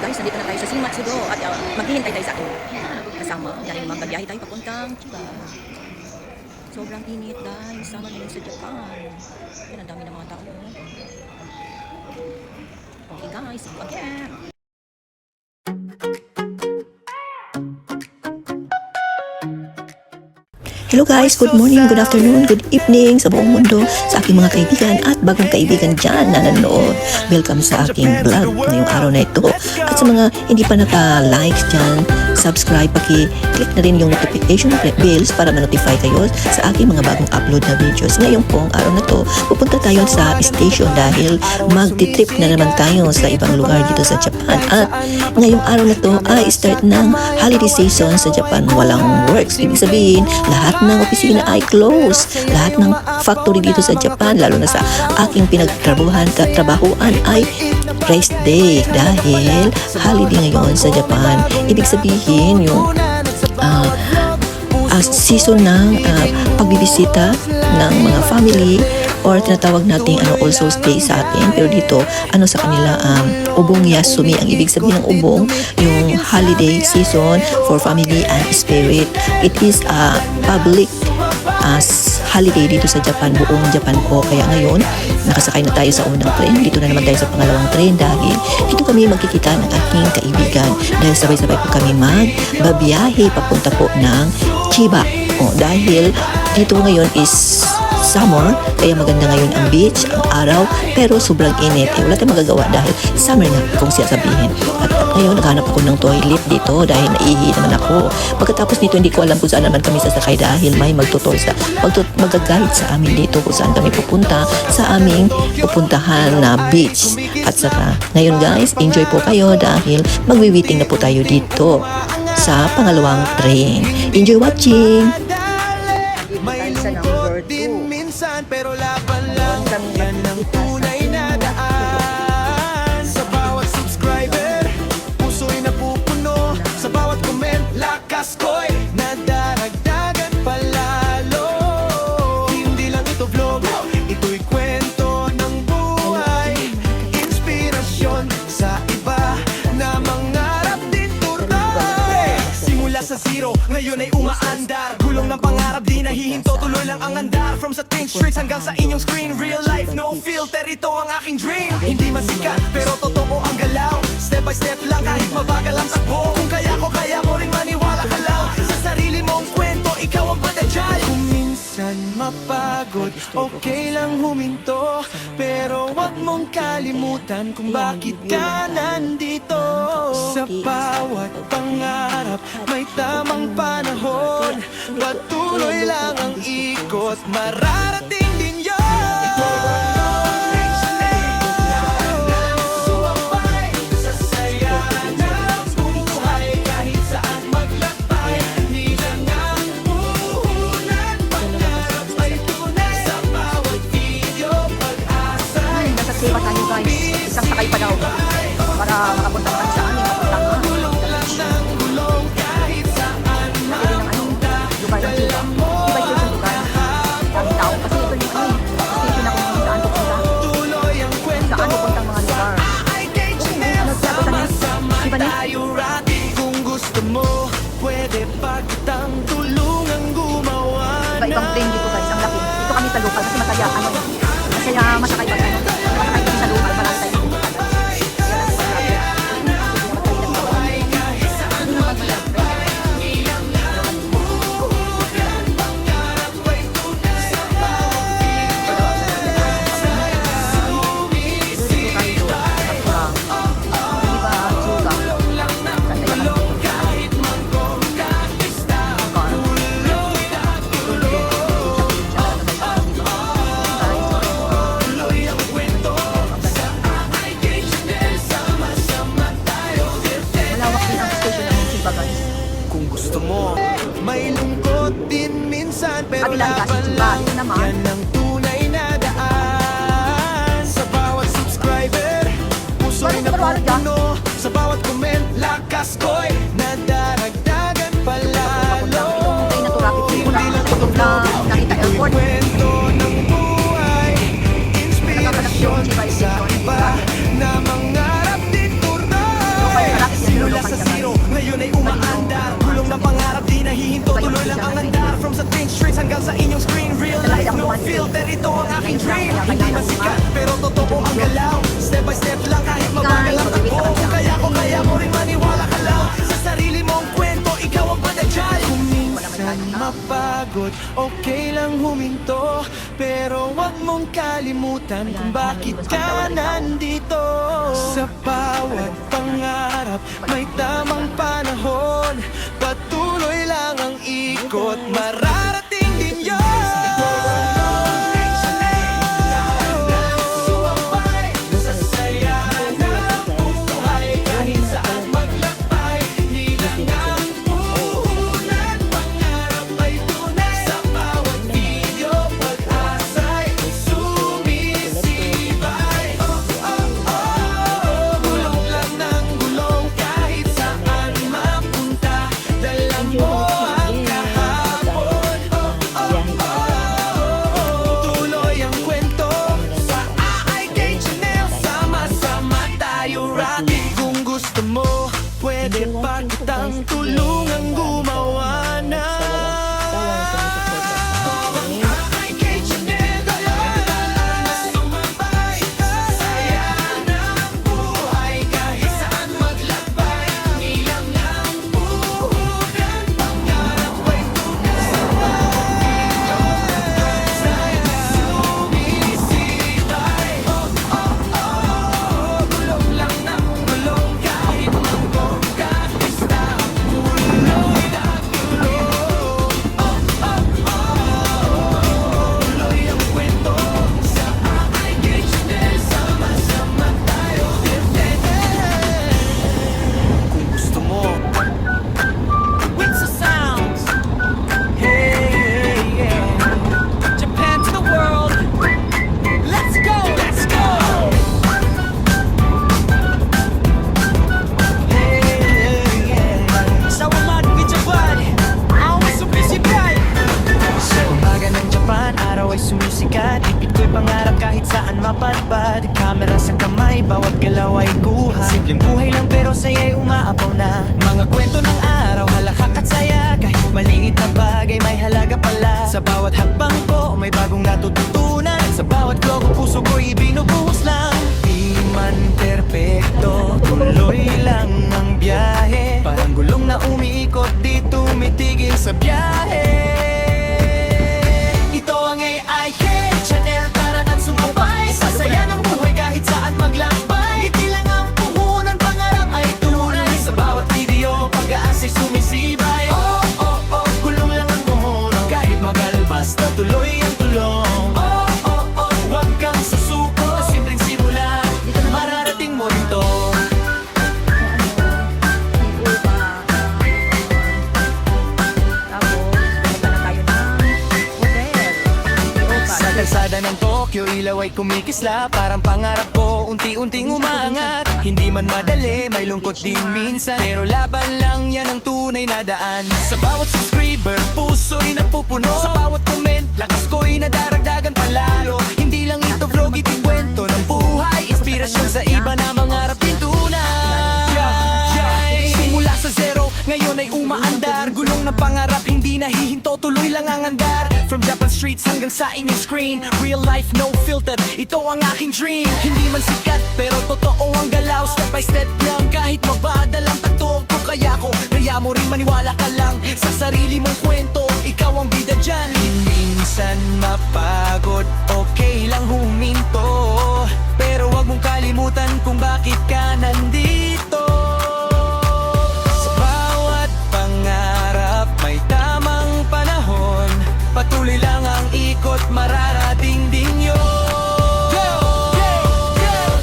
guys, nandito na tayo sa Shimatsudo at maghihintay tayo sa akin kasama. Dahil magbiyahe tayo papuntang Chiba. Sobrang init dahil summer ngayon sa Japan. Yan, ang dami ng mga tao. Okay guys, see you again. Hello guys, good morning, good afternoon, good evening sa buong mundo, sa aking mga kaibigan at bagong kaibigan dyan na nanonood. Welcome sa aking vlog ngayong araw na ito. At sa mga hindi pa naka-like dyan, subscribe, paki-click na rin yung notification bells para ma-notify kayo sa aking mga bagong upload na videos. Ngayon pong araw na to, pupunta tayo sa station dahil magti-trip na naman tayo sa ibang lugar dito sa Japan. At ngayong araw na to ay start ng holiday season sa Japan. Walang works, ibig sabihin, lahat ng opisina ay close. Lahat ng factory dito sa Japan, lalo na sa aking pinagtrabahuan ay rest day dahil holiday ngayon sa Japan. Ibig sabihin yung season ng pagbibisita ng mga family or tinatawag nating All Souls Day sa atin, pero dito sa kanila ubong yasumi. Ang ibig sabihin ng ubong, yung holiday season for family and spirit. It is a public holiday dito sa Japan, buong Japan po. Kaya ngayon, nakasakay na tayo sa unang train. Dito na naman tayo sa pangalawang train dahil dito kami magkikita ng aking kaibigan dahil sabay-sabay po kami magbabiyahe papunta po ng Chiba. Dahil dito ngayon is summer, kaya maganda ngayon ang beach, ang araw, pero sobrang init. Wala tayong magagawa dahil summer na kung siya sabihin. At ngayon, naghanap ako ng toilet dito dahil naihi naman ako. Pagkatapos nito, hindi ko alam kung saan naman kami sasakay dahil may mag-guide sa amin dito kung saan kami pupunta sa aming pupuntahan na beach. At saka, ngayon guys, enjoy po kayo dahil magwi-waiting na po tayo dito sa pangalawang train. Enjoy watching! May lungkot din minsan, pero laban lang. Yan ang tunay na daan. Sa bawat subscriber, puso'y napupuno. Sa bawat comment, lakas ko'y nadaragdagan palalo. Hindi lang ito vlog, ito'y kwento ng buhay. Inspirasyon sa iba na mangarap din tuloy. Simula sa zero, ngayon ay umaandar. Gulong ng pangarap, di nahihinto, tuloy lang ang andar. From sa 10th streets hanggang sa inyong screen, real life, no filter, ito ang aking dream. Hindi man sikat, pero totoo ang galaw. Step by step lang, kahit mabagal ang takbo. Kung kaya ko, kaya mo rin maniwala ka lang. Sa sarili mong kwento, ikaw ang patajay. Kung minsan mapagod, okay lang huminto, pero wag mong kalimutan kung bakit ka nandito. Sa bawat pangarap, may tamang panahon. Patuloy lang ang ikot, mararating din yun. Sumabay sa saya ng buhay, kahit saan maglakbay. Hindi lang ang puhunan, pangarap ay tunay. Sa bawat video, pag-asa. Nasa Chiba tayo guys. Isang sakay pa daw para makapunta tayo sa aming mapuntahan. Gulong lang ng gulong, kahit saan mapunta. Lugar ng Chiba. Chiba ito yung lugar. Daming tao. Kasi ito yung station na kung saan pupunta. Tuloy ang kwento. Saan pupunta ang mga lugar. Sama Chiba niya. tayo rating. Kung gusto mo, pwede pa kitang tulungan gumawa na. Iba-ibang train dito guys. Ang laki. Dito kami sa local kasi masaya. Masaya masakay pa tayo. Masakay kami sa local. Marami tayo pupunta. Kung gusto mo, may lungkot din minsan, pero Kabilang kasi laban Chiba. lang. Ito naman. Yan ang tunay na daan. Sa bawat subscriber, puso'y napupuno. Sa bawat comment, lakas ko'y nadaragdagan palalo. Train na to rapid. Hindi ko na nakita airport. Kwento ng buhay, inspirasyon sa iba na mangarap din tuloy. mapagod, okay lang huminto. Pero wag mong kalimutan kung bakit ka nandito. Sa bawat pangarap may tamang panahon. Patuloy lang ang ikot, mararating din yun. Sumabay sa saya ng buhay, kahit saan maglakbay. Di lang ang puhunan, pangarap ay tunay. Sa bawat video, pag-asa'y sumisibay. Gulong lang ng gulong, kahit saan mapunta. Dalang mo ang kahapon. Tuloy ang kwento sa AIK Channel. Sama-sama tayo rocking. Kung gusto mo, pwede pa kitang tulungang gumawa na. AIK Channel, sumabay sa saya ng buhay, kahit saan maglakbay. Nilang ng puhunan, pangarap ay tunay. Sa bawat video, pag-asa'y sumisibay. Gulong lang ng gulong, kahit manggong kahista. Tuloy na gulong. Tuloy ang kwento sa AIK Channel. Sama-sama tayo. Kung gusto mo, Winsa Sounds. Hey, yeah. Japan to the world. Let's go, let's go. Hey, yeah. Sa umat ni Japan, awas sumisibay. Sa umaga ng Japan, araw ay sumisikat. Ipit ko'y pangarap kahit saan mapadpad. Kamera sa kamay, bawat galaw ay kuha. Simpleng buhay lang pero saya'y umaapaw na. Mga kwento ng araw, halakak at saya. Kahit maliit na bagay, may halaga pala. Sa bawat hakbang ko, may bagong natututunan. Sa bawat globo, puso ko'y binubuhos lang. Di man perpekto, tuloy lang ang biyahe. Parang gulong na umiikot, di tumitigil sa biyahe. Ito ang AIK Channel, tara na't sumabay. Sa saya ng buhay, kahit saan maglakbay. Hindi lang ang puhunan, pangarap ay tunay. Sa bawat video, pag-aasa'y sumisibay. Gulong lang ang gulong, kahit magalbas na tuloy ang tulong. Huwag kang susuko, simpleng simula, mararating mo rito. Sa kalsada ng Tokyo, ilaw ay kumikisla. Parang pangarap ko, unti-unting umangat. Hindi man madali, may lungkot din minsan. Pero laban lang, yan ang tunay na daan. Sa bawat subscriber, puso'y napupuno. Sa bawat comment, lakas ko'y nadaragdagan palalo. Hindi lang ito vlog, ito'y kwento ng buhay. Inspirasyon sa iba na mangarap din tunay. Simula sa zero, ngayon ay umaandar. Gulong ng pangarap, hindi nahihinto, tuloy lang ang andar. From Japan streets hanggang sa inyong screen, real life, no filter, ito ang aking dream. Hindi man sikat, pero totoo ang galaw. Step by step lang, kahit mabadal ang takto ko. Kaya mo rin maniwala ka lang sa sarili mong kwento. Ikaw ang bida dyan. Minsan mapagod, okay lang huminto. Pero wag mong kalimutan kung bakit ka nandito. Sa bawat pangarap, may tamang panahon. Patuloy lang ang ikot, mararating din yun.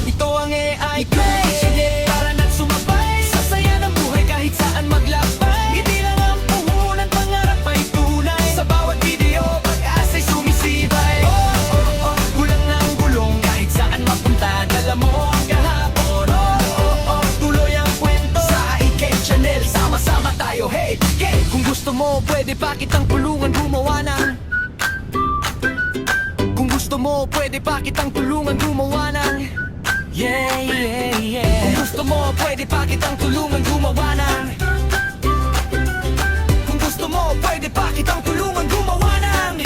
Ito ang AIK Channel, tara na't sumabay. Sa saya ng buhay, kahit saan maglakbay. Hindi lang ang puhunan, pangarap ay tunay. Sa bawat video, pag-asa'y sumisibay. Gulang ng gulong, kahit saan mapunta. Dala mo ang kahapon. Tuloy ang kwento sa AIK Channel. Sama-sama tayo, hey, hey. Kung gusto mo, pwede pa kitang tulungan gumawa ng. Kung gusto mo, pwede pa kitang tulungan gumawa ng. Yeah, yeah, yeah. Kung gusto mo, pwede pa kitang tulungan gumawa ng. Kung gusto mo, pwede pa kitang tulungan gumawa ng.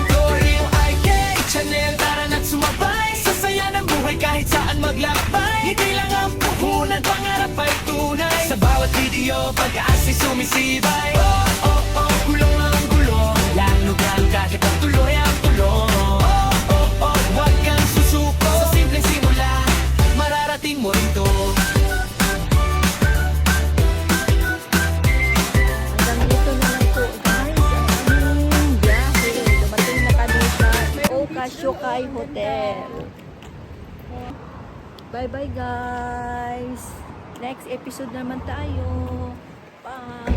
Glory yung AIK Channel, tara na't sumabay. Sa saya ng buhay, kahit saan maglakbay. Hindi lang ang puhunan, pangarap ay tunay. Sa bawat video, pag-aasa'y sumisibay. Gulong ang gulong, Bye-bye guys. Next episode naman tayo. Bye.